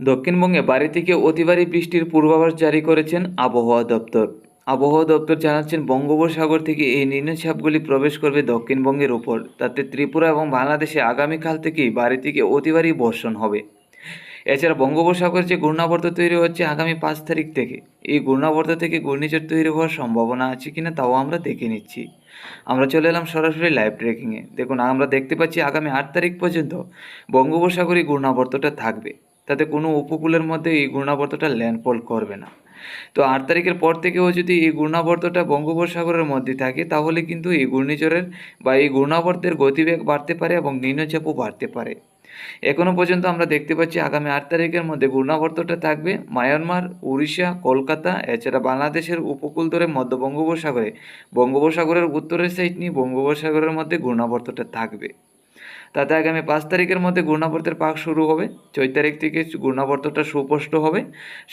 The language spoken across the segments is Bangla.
দক্ষিণবঙ্গে ভারী থেকে অতি ভারী বৃষ্টির পূর্বাভাস জারি করেছেন আবহাওয়া দপ্তর। আবহাওয়া দপ্তর জানাচ্ছেন বঙ্গোপসাগর থেকে এই নিম্নচাপগুলি প্রবেশ করবে দক্ষিণবঙ্গের উপর, তাতে ত্রিপুরা এবং বাংলাদেশে আগামীকাল থেকেই ভারী থেকে অতি ভারী বর্ষণ হবে। এছাড়া বঙ্গোপসাগরে যে ঘূর্ণাবর্ত তৈরি হচ্ছে আগামী 5 তারিখ থেকে, এই ঘূর্ণাবর্ত থেকে ঘূর্ণিঝড় তৈরি হওয়ার সম্ভাবনা আছে কিনা তাও আমরা দেখে নিচ্ছি। আমরা চলে এলাম সরাসরি লাইভ ট্রেকিংয়ে। দেখুন, আমরা দেখতে পাচ্ছি আগামী 8 তারিখ পর্যন্ত বঙ্গোপসাগরে এই ঘূর্ণাবর্তটা থাকবে, তাতে কোনো উপকূলের মধ্যে এই ঘূর্ণাবর্তটা ল্যান্ডফল করবে না। তো 8 তারিখের পর থেকেও যদি এই ঘূর্ণাবর্তটা বঙ্গোপসাগরের মধ্যে থাকে, তাহলে কিন্তু এই ঘূর্ণিঝড়ের বা এই ঘূর্ণাবর্তের গতিবেগ বাড়তে পারে এবং নিম্নচাপও বাড়তে পারে। এখনও পর্যন্ত আমরা দেখতে পাচ্ছি আগামী 8 তারিখের মধ্যে ঘূর্ণাবর্তটা থাকবে মায়ানমার, উড়িষ্যা, কলকাতা, এছাড়া বাংলাদেশের উপকূল ধরে মধ্য বঙ্গোপসাগরে, বঙ্গোপসাগরের উত্তরের সাইড নিয়ে বঙ্গোপসাগরের মধ্যে ঘূর্ণাবর্তটা থাকবে। তাতে আগামী 5 তারিখের মধ্যে ঘূর্ণাবর্তের পাক শুরু হবে। 6 তারিখ থেকে ঘূর্ণাবর্তটা সুস্পষ্ট হবে।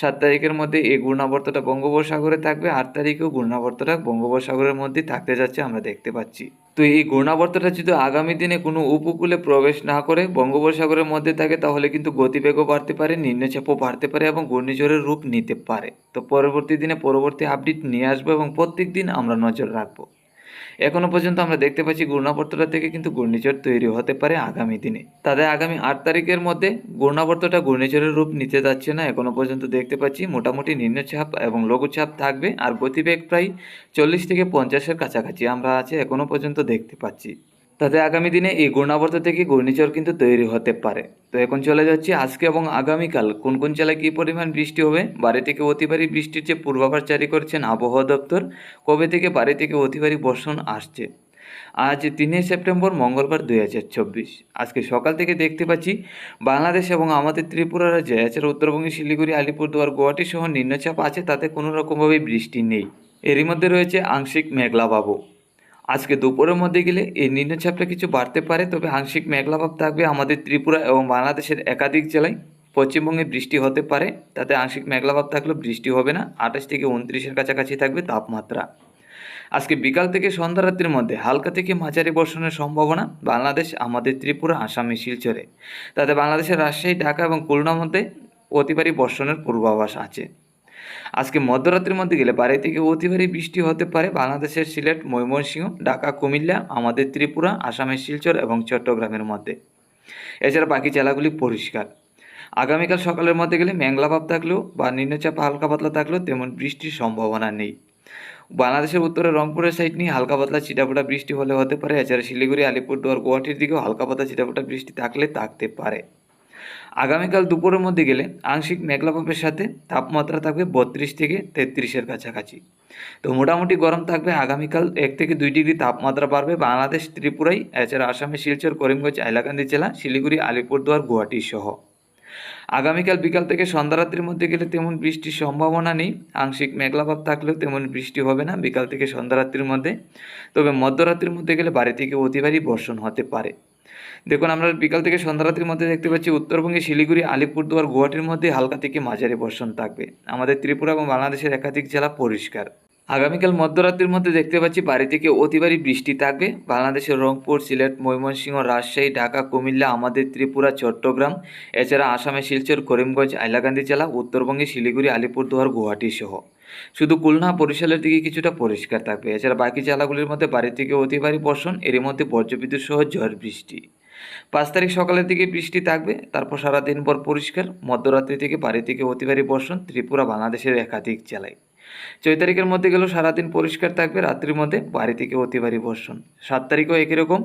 7 তারিখের মধ্যে এই ঘূর্ণাবর্তটা বঙ্গোপসাগরে থাকবে। 8 তারিখেও ঘূর্ণাবর্তটা বঙ্গোপসাগরের মধ্যে থাকতে যাচ্ছে আমরা দেখতে পাচ্ছি। তো এই ঘূর্ণাবর্তটা যদি আগামী দিনে কোনো উপকূলে প্রবেশ না করে বঙ্গোপসাগরের মধ্যে থাকে, তাহলে কিন্তু গতিবেগও বাড়তে পারে, নিম্নচাপও বাড়তে পারে এবং ঘূর্ণিঝড়ের রূপ নিতে পারে। তো পরবর্তী দিনে পরবর্তী আপডেট নিয়ে আসবো এবং প্রত্যেক দিন আমরা নজর রাখবো। এখনও পর্যন্ত আমরা দেখতে পাচ্ছি ঘূর্ণাবর্তটা থেকে কিন্তু ঘূর্ণিঝড় তৈরি হতে পারে আগামী দিনে। তাদের আগামী 8 তারিখের মধ্যে ঘূর্ণাবর্তটা ঘূর্ণিঝড়ের রূপ নিতে যাচ্ছে না। এখনও পর্যন্ত দেখতে পাচ্ছি মোটামুটি নিম্নচাপ এবং লঘুচাপ থাকবে, আর গতিবেগ প্রায় 40 থেকে 50-এর কাছাকাছি আমরা আছে এখনও পর্যন্ত দেখতে পাচ্ছি। তাতে আগামী দিনে এই ঘূর্ণাবর্ত থেকে ঘূর্ণিঝড় কিন্তু তৈরি হতে পারে। তো এখন চলে যাচ্ছি আজকে এবং আগামীকাল কোন কোন জেলায় কী পরিমাণ বৃষ্টি হবে। ভারী থেকে অতি ভারী বৃষ্টির যে পূর্বাভাস জারি করেছেন আবহাওয়া দপ্তর, কবে থেকে ভারী থেকে অতি ভারী বর্ষণ আসছে। আজ 3 সেপ্টেম্বর মঙ্গলবার 2024। আজকে সকাল থেকে দেখতে পাচ্ছি বাংলাদেশ এবং আমাদের ত্রিপুরা রাজ্যে, এছাড়া উত্তরবঙ্গে শিলিগুড়ি, আলিপুরদুয়ার, গুয়াহাটি সহ নিম্নচাপ আছে, তাতে কোনো রকমভাবে বৃষ্টি নেই। এরই মধ্যে রয়েছে আংশিক মেঘলাভাব। আজকে দুপুরের মধ্যে গেলে এই নিম্নচাপটা কিছু বাড়তে পারে, তবে আংশিক মেঘলাভাব থাকবে আমাদের ত্রিপুরা এবং বাংলাদেশের একাধিক জেলায়। পশ্চিমবঙ্গে বৃষ্টি হতে পারে, তাতে আংশিক মেঘলাভাব থাকলেও বৃষ্টি হবে না। 28 থেকে 29-এর কাছাকাছি থাকবে তাপমাত্রা। আজকে বিকাল থেকে সন্ধ্যা রাত্রির মধ্যে হালকা থেকে মাঝারি বর্ষণের সম্ভাবনা বাংলাদেশ, আমাদের ত্রিপুরা, আসামে, শিলচরে। তাতে বাংলাদেশের রাজশাহী, ঢাকা এবং খুলনার মধ্যে অতি ভারী বর্ষণের পূর্বাভাস আছে। আজকে মধ্যরাত্রির মধ্যে গেলে ভারী থেকে অতি ভারী বৃষ্টি হতে পারে বাংলাদেশের সিলেট, ময়মনসিংহ, ঢাকা, কুমিল্লা, আমাদের ত্রিপুরা, আসামের শিলচর এবং চট্টগ্রামের মধ্যে। এছাড়া বাকি জেলাগুলি পরিষ্কার। আগামীকাল সকালের মধ্যে গেলে মেঘলাভাব থাকলেও বা নিম্নচাপ হালকা পাতলা থাকলেও তেমন বৃষ্টির সম্ভাবনা নেই। বাংলাদেশের উত্তরে রংপুরের সাইড নিয়ে হালকা পাতলা ছিটাফোটা বৃষ্টি হলে হতে পারে। এছাড়া শিলিগুড়ি, আলিপুরদুয়ার, গুয়াহাটির দিকেও হালকা পাতলা ছিটাফোটা বৃষ্টি থাকলে থাকতে পারে। আগামীকাল দুপুরের মধ্যে গেলে আংশিক মেঘলাভাবের সাথে তাপমাত্রা থাকবে 32 থেকে 33-এর কাছাকাছি। তো মোটামুটি গরম থাকবে। আগামীকাল 1 থেকে 2 ডিগ্রি তাপমাত্রা বাড়বে বাংলাদেশ, ত্রিপুরায়, এছাড়া আসামে, শিলচর, করিমগঞ্জ, হাইলাকান্দি জেলা, শিলিগুড়ি, আলিপুরদুয়ার, গুয়াহাটি সহ। আগামীকাল বিকাল থেকে সন্ধ্যা রাত্রির মধ্যে গেলে তেমন বৃষ্টির সম্ভাবনা নেই। আংশিক মেঘলাভাব থাকলেও তেমন বৃষ্টি হবে না বিকাল থেকে সন্ধ্যা রাত্রির মধ্যে। তবে মধ্যরাত্রির মধ্যে গেলে ভারী থেকে অতি ভারী বর্ষণ হতে পারে। দেখুন, আমরা বিকাল থেকে সন্ধ্যা রাত্রির মধ্যে দেখতে পাচ্ছি উত্তরবঙ্গে শিলিগুড়ি, আলিপুরদুয়ার, গুয়াহাটির মধ্যে হালকা থেকে মাঝারি বর্ষণ থাকবে। আমাদের ত্রিপুরা এবং বাংলাদেশের একাধিক জেলা পরিষ্কার। আগামীকাল মধ্যরাত্রির মধ্যে দেখতে পাচ্ছি ভারী থেকে অতি ভারী বৃষ্টি থাকবে বাংলাদেশের রংপুর, সিলেট, ময়মনসিংহ, রাজশাহী, ঢাকা, কুমিল্লা, আমাদের ত্রিপুরা, চট্টগ্রাম, এছাড়া আসামে শিলচর, করিমগঞ্জ, হাইলাকান্দি জেলা, উত্তরবঙ্গে শিলিগুড়ি, আলিপুরদুয়ার, গুয়াহাটি সহ। শুধু খুলনা, বরিশালের দিকে কিছুটা পরিষ্কার থাকবে। এছাড়া বাকি জেলাগুলির মধ্যে ভারী থেকে অতি ভারী বর্ষণ, এরই মধ্যে বজ্রবিদ্যুৎ সহ ঝড় বৃষ্টি। 5 তারিখ সকালের দিকে বৃষ্টি থাকবে, তারপর সারাদিন ভর পরিষ্কার। মধ্যরাত্রি থেকে ভারী থেকে অতি ভারী বর্ষণ ত্রিপুরা, বাংলাদেশের একাধিক জেলায়। 6 তারিখের মধ্যে গেলেও সারাদিন পরিষ্কার থাকবে, রাত্রির মধ্যে ভারী থেকে অতি ভারী বর্ষণ। 7 তারিখও একই রকম,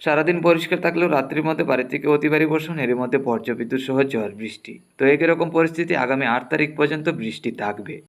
সারাদিন পরিষ্কার থাকলেও রাত্রির মধ্যে ভারী থেকে অতি ভারী বর্ষণ, এর মধ্যে বজ্রবিদ্যুৎ সহ ঝড় বৃষ্টি। তো একই রকম পরিস্থিতি আগামী 8 তারিখ পর্যন্ত বৃষ্টি থাকবে।